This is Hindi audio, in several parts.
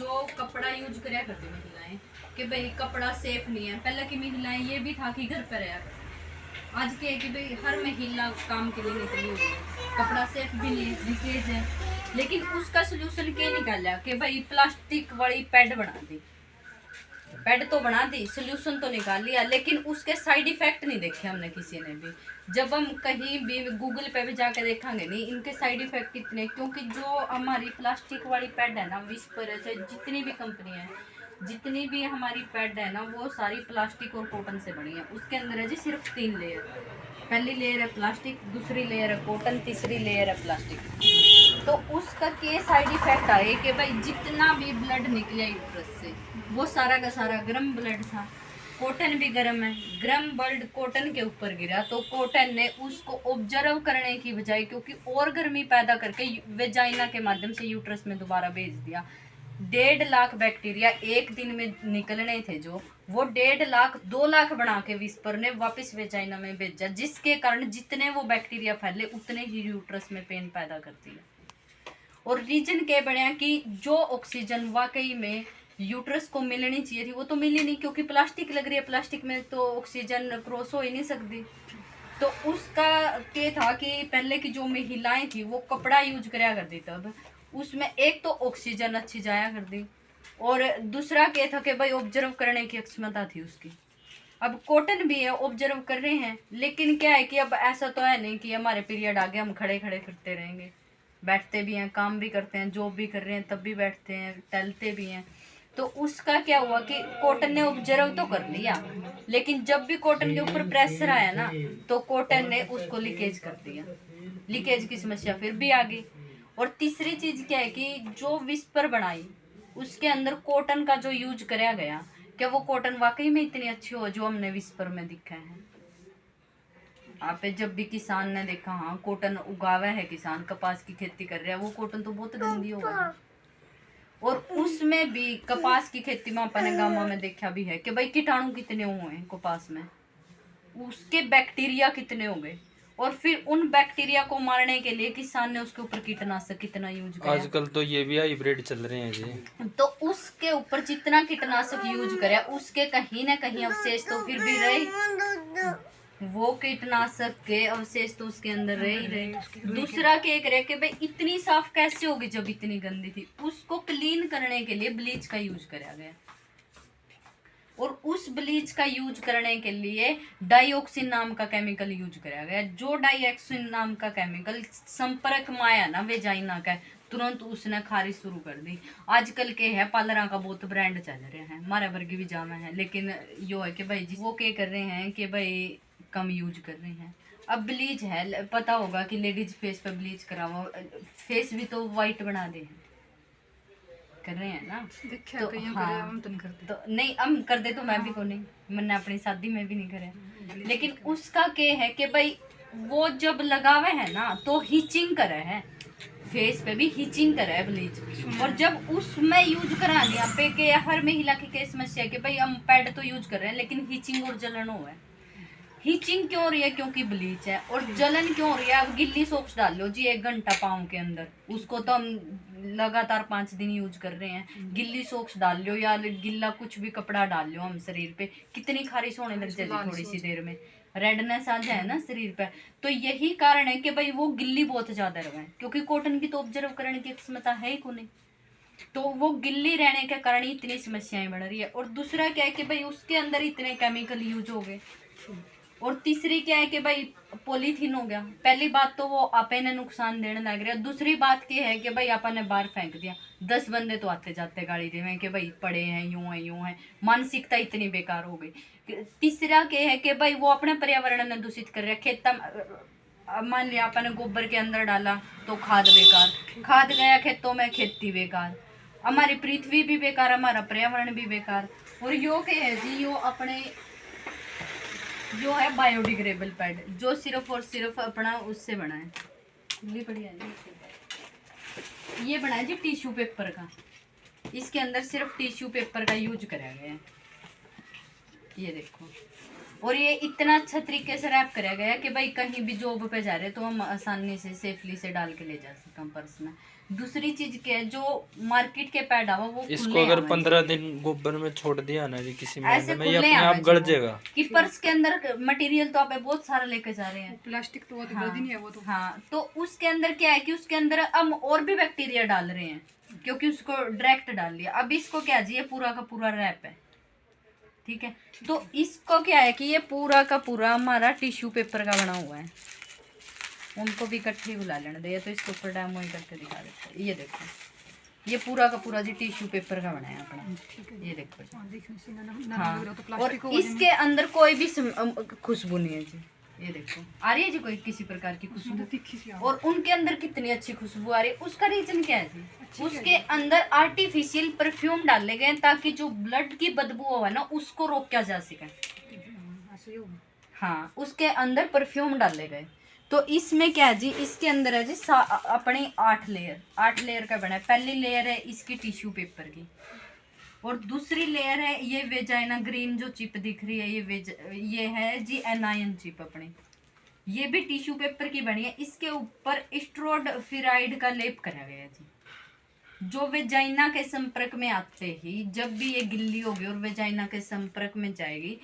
जो कपड़ा यूज कराया करती महिलाएं कि भाई कपड़ा सेफ नहीं है। पहले की महिलाएं ये भी था कि घर पर रहा करती। आज के है कि भाई हर महिला काम के लिए निकली हुई है, कपड़ा सेफ भी नहीं है, लीकेज है। लेकिन उसका सोल्यूशन क्या निकाला कि भाई प्लास्टिक वाली पैड बना दी। पैड तो बना दी, सोल्यूशन तो निकाल लिया, लेकिन उसके साइड इफेक्ट नहीं देखे हमने किसी ने भी। जब हम कहीं भी गूगल पे भी जाके देखेंगे नहीं इनके साइड इफेक्ट कितने, क्योंकि जो हमारी प्लास्टिक वाली पैड है ना, विस्पर है, जितनी भी कंपनी है, जितनी भी हमारी पैड है ना, वो सारी प्लास्टिक और कॉटन से बनी है। उसके अंदर है जी सिर्फ 3 लेयर। पहली लेयर है प्लास्टिक, दूसरी लेयर है कॉटन, तीसरी लेयर है प्लास्टिक। तो उसका क्या साइड इफेक्ट आए कि भाई जितना भी ब्लड निकले यूट्रस से वो सारा का सारा गर्म ब्लड था। कॉटन भी गर्म है, गर्म ब्लड कॉटन के ऊपर गिरा तो कॉटन ने उसको ऑब्जर्व करने की बजाय, क्योंकि और गर्मी पैदा करके वेजाइना के माध्यम से यूट्रस में दोबारा भेज दिया। 1.5 लाख बैक्टीरिया एक दिन में निकलने थे, जो वो 1.5 लाख 2 लाख बना के विस्पर ने वापस वेजाइना में भेजा, जिसके कारण जितने वो बैक्टीरिया फैले उतने ही यूट्रस में पेन पैदा करती है। और रीजन क्या बनया कि जो ऑक्सीजन वाकई में यूट्रस को मिलनी चाहिए थी वो तो मिली नहीं, क्योंकि प्लास्टिक लग रही है, प्लास्टिक में तो ऑक्सीजन क्रॉस हो ही नहीं सकती। तो उसका क्या था कि पहले की जो महिलाएं थी वो कपड़ा यूज कराया करती, तब उसमें एक तो ऑक्सीजन अच्छी जाया कर दी, और दूसरा क्या था कि भाई ऑब्जर्व करने की क्षमता थी उसकी। अब कॉटन भी है, ऑब्जर्व कर रहे हैं, लेकिन क्या है कि अब ऐसा तो है नहीं कि हमारे पीरियड आ गया हम खड़े खड़े फिरते रहेंगे। बैठते भी हैं, काम भी करते हैं, जॉब भी कर रहे हैं, तब भी बैठते हैं, टहलते भी हैं। तो उसका क्या हुआ कि कॉटन ने ऑब्जर्व तो कर लिया, लेकिन जब भी कॉटन के ऊपर प्रेशर आया ना तो कॉटन ने उसको लीकेज कर दिया। लीकेज की समस्या फिर भी आ गई। और तीसरी चीज क्या है कि जो विस्पर बनाई उसके अंदर कॉटन का जो यूज कराया गया, क्या वो कॉटन वाकई में इतनी अच्छी हो जो हमने विस्पर में दिखा है? आप जब भी किसान ने देखा, हाँ कॉटन उगावा है, किसान कपास की खेती कर रहा है, वो कॉटन तो बहुत गंदी होगा। और उसमें भी कपास की खेती में अपने गांव में देखा भी है कि भाई कीटाणु कितने हुए हैं कपास में, उसके बैक्टीरिया कितने हो गए, और फिर उन बैक्टीरिया को मारने के लिए किसान ने उसके ऊपर कीटनाशक कितना यूज किया। आजकल तो ये भी हाइब्रिड चल रहे हैं जी। तो उसके ऊपर जितना कीटनाशक यूज करे उसके कहीं ना कहीं अवशेष तो फिर भी रहे, वो कीटनाशक के अवशेष तो उसके अंदर रह ही रहे। दूसरा क्या करे कि भाई इतनी साफ कैसे होगी जब इतनी गंदी थी, उसको क्लीन करने के लिए ब्लीच का यूज कराया गया, और उस ब्लीच का यूज करने के लिए डाइऑक्सिन नाम का केमिकल यूज कराया गया। जो डाइऑक्सिन नाम का केमिकल संपर्क में आया ना वेजाइना का, तुरंत उसने खारिश शुरू कर दी। आजकल के है पार्लर का बहुत ब्रांड चल रहे हैं, हमारे वर्ग भी जामा है, लेकिन यो है कि भाई वो क्या कर रहे हैं कि भाई कम यूज कर रहे हैं। अब ब्लीच है, पता होगा कि लेडीज फेस पे ब्लीच कराओ, फेस भी तो वाइट बना दे कर रहे हैं ना। देखा तो कहीं हाँ, करे, हम तो नहीं करते। तो नहीं हम कर दे तो मैं भी को नहीं, मैंने अपनी शादी में भी नहीं करे। लेकिन उसका क्या है कि भाई वो जब लगावे है ना तो हिचिंग करे है, फेस पे भी हिचिंग करे है ब्लीच। और जब उसमें यूज करा दिया पे के हर महिला की क्या समस्या है कि भाई हम पैड तो यूज कर रहे हैं लेकिन हिचिंग और जलन हो है। हीचिंग क्यों हो रही है? क्योंकि ब्लीच है। और जलन क्यों हो रही है? अब गिल्ली सोक्स डाल लो जी 1 घंटा पाँव के अंदर, उसको तो हम लगातार 5 दिन यूज कर रहे हैं। गिल्ली सोक्स डाल लो या गिल्ला कुछ भी कपड़ा डाल लो हम शरीर पे, कितनी खारिश होने लग जाएगी थोड़ी सी देर में, रेडनेस आ जाए ना शरीर पे। तो यही कारण है कि भाई वो गिल्ली बहुत ज्यादा रहे, क्योंकि कॉटन की तो ऑब्जर्व करने की क्षमता है ही को नहीं, तो वो गिल्ली रहने के कारण ही इतनी समस्याएं बढ़ रही है। और दूसरा क्या है कि भाई उसके अंदर इतने केमिकल यूज हो गए। और तीसरी क्या है कि भाई पॉलीथीन हो गया। पहली बात तो वो आपे ने नुकसान देने लग रहा है, दूसरी बात क्या है कि भाई आपा ने बाहर फेंक दिया, 10 बंदे तो आते जाते गाड़ी देवे कि भाई पड़े हैं, यूं है, मानसिकता इतनी बेकार हो गई। तीसरा क्या है कि भाई वो अपने पर्यावरण ने दूषित कर रहे, खेता मान लिया आपने गोबर के अंदर डाला तो खाद बेकार, खाद गया खेतों में, खेती बेकार, हमारी पृथ्वी भी बेकार, हमारा पर्यावरण भी बेकार। और यो क्या है जी, यो अपने जो है बायोडिग्रेडेबल पैड, जो सिर्फ और सिर्फ अपना उससे बना है, बढ़िया ये बना है जी टिश्यू पेपर का, इसके अंदर सिर्फ टिश्यू पेपर का यूज कराया गया है, ये देखो। और ये इतना अच्छा तरीके से रैप कराया गया है कि भाई कहीं भी जॉब पे जा रहे तो हम आसानी से सेफली से डाल के ले जा सकते हैं पर्स में। दूसरी चीज क्या है, जो मार्केट के पैड आवा वो इसको खुले अगर आवे 15 दिन गोबर में छोड़ दिया ना जी किसी ऐसे महीने में, ये खुले अपने आवे आप जी गड़ वो। जाएगा। कि पर्स के अंदर मटेरियल तो आप बहुत सारा लेके जा रहे हैं, प्लास्टिक तो वो तो हाँ, गलती नहीं है वो तो। हाँ, तो उसके अंदर क्या है कि उसके अंदर हम और भी बैक्टीरिया डाल रहे हैं, क्योंकि उसको डायरेक्ट डाल लिया। अब इसको क्या जी, ये पूरा का पूरा रैप है, ठीक है। तो इसको क्या है कि ये पूरा का पूरा हमारा टिश्यू पेपर का बना हुआ है। उनको भी इकट्ठे बुला लेने दे, तो इसके ऊपर डेमो ही करके दिखा देते हैं। ये देखो, ये पूरा का पूरा जी टिश्यू पेपर का बना है अपना, ये देखो जी। हाँ, देखने से ना ना हाँ, लग रहा तो और प्लास्टिक हो इसके अंदर कोई भी खुशबू नहीं है जी। ये देखो, आ रही है जी कोई किसी प्रकार की खुशबू, तो तीखी सी आ- और उनके अंदर कितनी अच्छी खुशबू आ रही है। उसका रीजन क्या है जी, अच्छी उसके अंदर आर्टिफिशियल परफ्यूम डाले गए ताकि जो ब्लड की बदबू हो ना उसको रोका जा सके। ऐसे ही होगा। हाँ, उसके अंदर परफ्यूम डाले गए। तो इसमें क्या है जी, इसके अंदर है जी अपने 8 लेयर का बना है। पहली लेयर है इसकी टिश्यू पेपर की, और दूसरी लेयर है ये वेजाइना ग्रीन जो चिप दिख रही है, ये है जी एनायन चिप अपनी। ये भी टिश्यू पेपर की बनी है। इसके ऊपर स्ट्रोडफिराइड का लेप करा गया है जी। जो वेजाइना के संपर्क में आते ही, जब भी ये गिल्ली होगी और वेजाइना के संपर्क में जाएगी,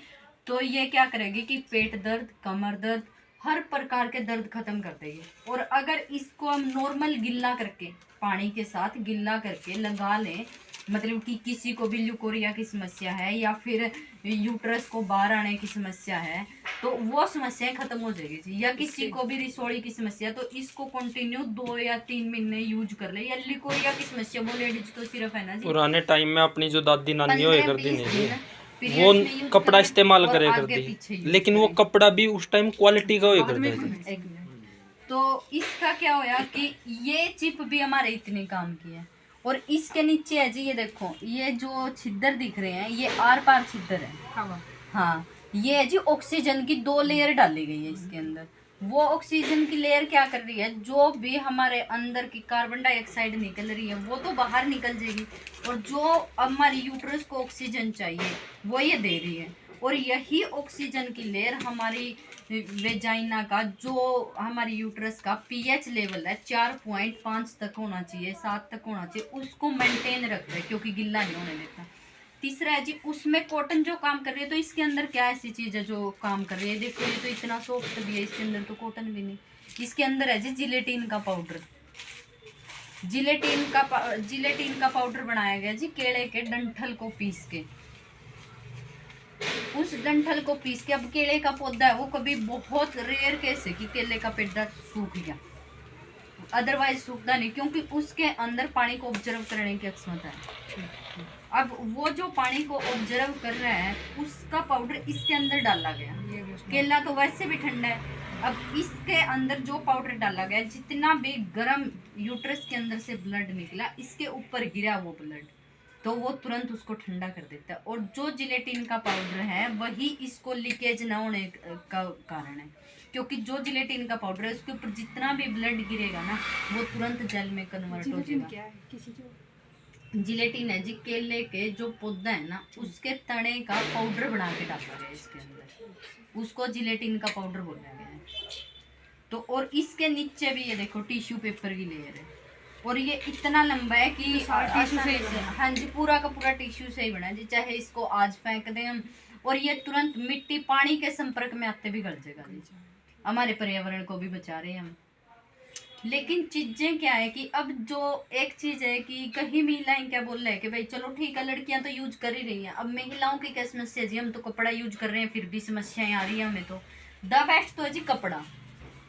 तो ये क्या करेगी कि पेट दर्द, कमर दर्द, हर प्रकार के दर्द खत्म कर देगी। और अगर इसको हम नॉर्मल गिल्ला करके, पानी के साथ गिल्ला करके लगा लें, मतलब कि किसी को भी ल्यूकोरिया की समस्या है या फिर यूट्रस को बाहर आने की समस्या है, तो वो समस्याएं खत्म हो जाएगी जी। या किसी को भी रिसोड़ी की समस्या, तो इसको कंटिन्यू 2 या 3 महीने यूज कर ले। या ल्यूकोरिया की समस्या, वो लेडीज तो सिर्फ है ना जी, पुराने टाइम में अपनी जो दादी नानी होए 15-20 करती नहीं दिन थी, periods वो में use कपड़ा करें इस्तेमाल और करे आगे करती, पीछे use लेकिन वो करें। कपड़ा भी उस टाइम क्वालिटी का होए बाद में करता है। एक मिनट। तो इसका क्या होया कि ये चिप भी हमारे इतने काम की है। और इसके नीचे है जी, ये देखो, ये जो छिद्र दिख रहे हैं ये आर पार छिद्र है। हवा। हाँ, ये है जी ऑक्सीजन की 2 लेयर डाली गई है इसके अंदर। वो ऑक्सीजन की लेयर क्या कर रही है, जो भी हमारे अंदर की कार्बन डाइऑक्साइड निकल रही है वो तो बाहर निकल जाएगी, और जो हमारी यूट्रस को ऑक्सीजन चाहिए वो ये दे रही है। और यही ऑक्सीजन की लेयर हमारी वेजाइना का, जो हमारी यूट्रस का पीएच लेवल है 4.5 तक होना चाहिए, 7 तक होना चाहिए, उसको मेंटेन रखता है, क्योंकि गिल्ला नहीं होने देता। तीसरा है जी, उसमें कॉटन जो काम कर रही है। तो इसके अंदर क्या ऐसी चीज है जो काम कर रही है, देखो ये तो इतना सॉफ्ट भी है, इसके अंदर तो कॉटन भी नहीं। इसके अंदर है जी जिलेटिन का पाउडर। जिलेटिन का पाउडर बनाया गया जी केले के डंठल को पीस के। उस डंठल को पीस के, अब केले का पौधा है वो कभी बहुत रेयर केस है कि केले का पेड़ सूख गया, अदरवाइज सूखता नहीं, क्योंकि उसके अंदर पानी को ऑब्जर्व करने की क्षमता है। अब वो जो पानी को ऑब्जर्व कर रहा है उसका पाउडर इसके अंदर डाला गया। ये भी उसमें केला तो वैसे भी ठंडा है, अब इसके अंदर जो पाउडर डाला गया, जितना भी गर्म यूट्रस के अंदर से ब्लड निकला, इसके ऊपर गिरा वो ब्लड, तो वो तुरंत उसको ठंडा कर देता है। और जो जिलेटिन का पाउडर है वही इसको लीकेज ना होने का कारण है, क्योंकि जो जिलेटिन का पाउडर है उसके ऊपर जितना भी ब्लड गिरेगा ना वो तुरंत जेल में कन्वर्ट हो जिलेटिन जाएगा। क्या है किसी जो जिलेटिन है जी केले के जो पौधा है ना उसके तने का पाउडर बना के डाला गया इसके अंदर, उसको जिलेटिन का पाउडर बोला गया है। तो और इसके नीचे भी ये देखो टिश्यू पेपर की लेयर है, और ये इतना लंबा है कि टिश्यू से ही बना है। हाँ जी, पूरा का पूरा टिश्यू से ही बना है जी। चाहे इसको आज फेंक दें हम, और ये तुरंत मिट्टी पानी के संपर्क में आते भी गल जाएगा जी। हमारे पर्यावरण को भी बचा रहे हैं हम। लेकिन चीजें क्या है कि अब जो एक चीज है कि कहीं महिलाएं क्या बोल रहे हैं कि भाई चलो ठीक है लड़कियां तो यूज कर ही रही हैं, अब महिलाओं की क्या समस्या जी, हम तो कपड़ा यूज कर रहे हैं फिर भी समस्याएं आ रही है हमें। तो द बेस्ट तो है जी कपड़ा,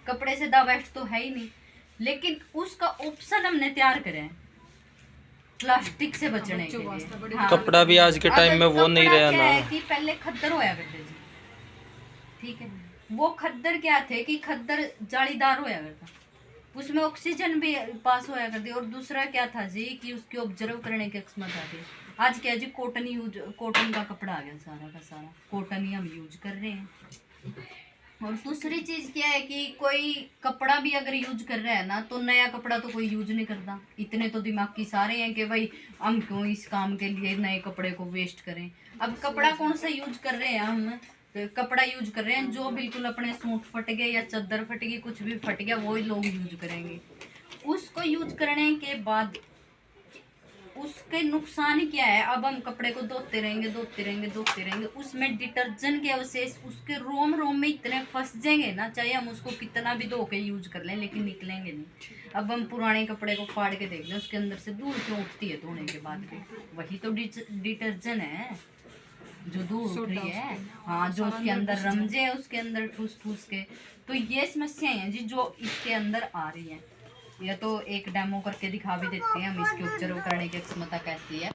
कपड़े से द बेस्ट तो है ही नहीं, लेकिन उसका ऑप्शन हमने तैयार करे हैं प्लास्टिक से बचने के बच्चों वास्ते लिए। बड़ी हाँ। कपड़ा भी आज के टाइम में वो नहीं कपड़ा रहा क्या ना। है कि पहले खद्दर होया करते जी, ठीक है, वो खद्दर क्या थे कि खद्दर जालीदार होया करता, उसमें ऑक्सीजन भी पास होया करती, और दूसरा क्या था जी कि उसकी ऑब्जर्व करने की क्षमता थी। आज क्या जी कॉटन का कपड़ा आ गया, सारा का सारा कॉटन ही हम यूज कर रहे हैं। और दूसरी चीज क्या है कि कोई कपड़ा भी अगर यूज कर रहा है ना तो नया कपड़ा तो कोई यूज नहीं करता, इतने तो दिमाग की सारे हैं कि भाई हम क्यों इस काम के लिए नए कपड़े को वेस्ट करें। अब कपड़ा कौन सा यूज कर रहे हैं हम, तो कपड़ा यूज कर रहे हैं जो बिल्कुल अपने सूट फट गए या चादर फट गई, कुछ भी फट गया वो ही लोग यूज करेंगे। उसको यूज करने के बाद उसके नुकसान क्या है? अब हम कपड़े को धोते रहेंगे, उसमें डिटर्जेंट के अवशेष उसके रोम रोम में इतने फंस जाएंगे ना, चाहे हम उसको कितना भी धो के यूज कर लें लेकिन निकलेंगे नहीं। अब हम पुराने कपड़े को फाड़ के देख लें, उसके अंदर से धूल क्यों उठती है धोने के बाद भी? वही तो डिटर्जेंट है जो धूल उठ रही है। हाँ, जो उसके अंदर रमजे है उसके अंदर ठूस ठूस के। तो ये समस्याएं हैं जी जो इसके अंदर आ रही हैं। यह तो एक डेमो करके दिखा भी देते हैं हम इसके उपचार करने की क्षमता कैसी है।